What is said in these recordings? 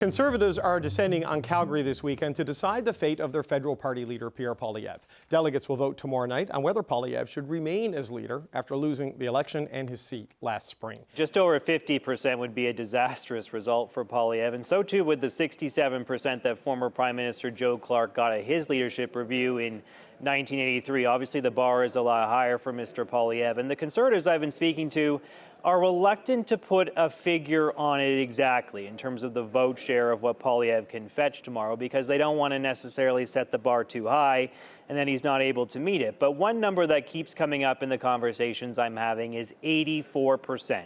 Conservatives are descending on Calgary this weekend to decide the fate of their federal party leader, Pierre Poilievre. Delegates will vote tomorrow night on whether Poilievre should remain as leader after losing the election and his seat last spring. Just over 50% would be a disastrous result for Poilievre, and so too would the 67% that former Prime Minister Joe Clark got at his leadership review in 1983. Obviously, the bar is a lot higher for Mr. Poilievre, and the Conservatives I've been speaking to are reluctant to put a figure on it exactly in terms of the vote share of what Poilievre can fetch tomorrow, because they don't want to necessarily set the bar too high and then he's not able to meet it. But one number that keeps coming up in the conversations I'm having is 84%.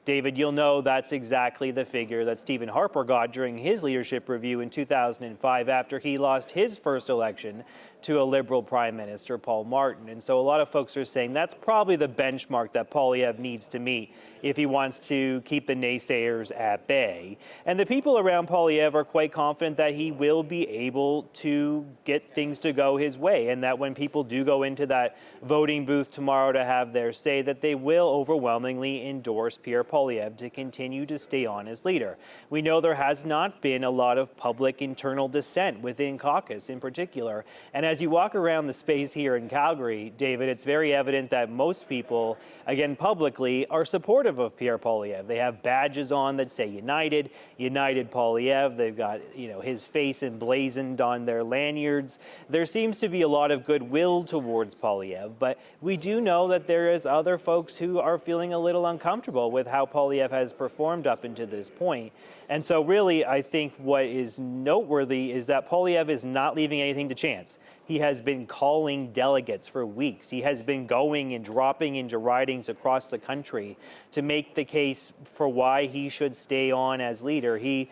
David, you'll know that's exactly the figure that Stephen Harper got during his leadership review in 2005 after he lost his first election to a Liberal Prime Minister, Paul Martin. And so a lot of folks are saying that's probably the benchmark that Poilievre needs to meet if he wants to keep the naysayers at bay. And the people around Poilievre are quite confident that he will be able to get things to go his way, and that when people do go into that voting booth tomorrow to have their say, that they will overwhelmingly endorse Pierre Poilievre to continue to stay on as leader. We know there has not been a lot of public internal dissent within caucus in particular. And as you walk around the space here in Calgary, David, it's very evident that most people, again publicly, are supportive of Pierre Poilievre. They have badges on that say United Poilievre. They've got, his face emblazoned on their lanyards. There seems to be a lot of goodwill towards Poilievre, but we do know that there is other folks who are feeling a little uncomfortable with how Poilievre has performed up until this point. And so really, I think what is noteworthy is that Poilievre is not leaving anything to chance. He has been calling delegates for weeks. He has been going and dropping into ridings across the country to make the case for why he should stay on as leader. He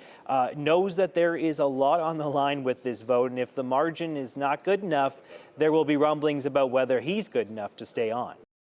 knows that there is a lot on the line with this vote, and if the margin is not good enough, there will be rumblings about whether he's good enough to stay on.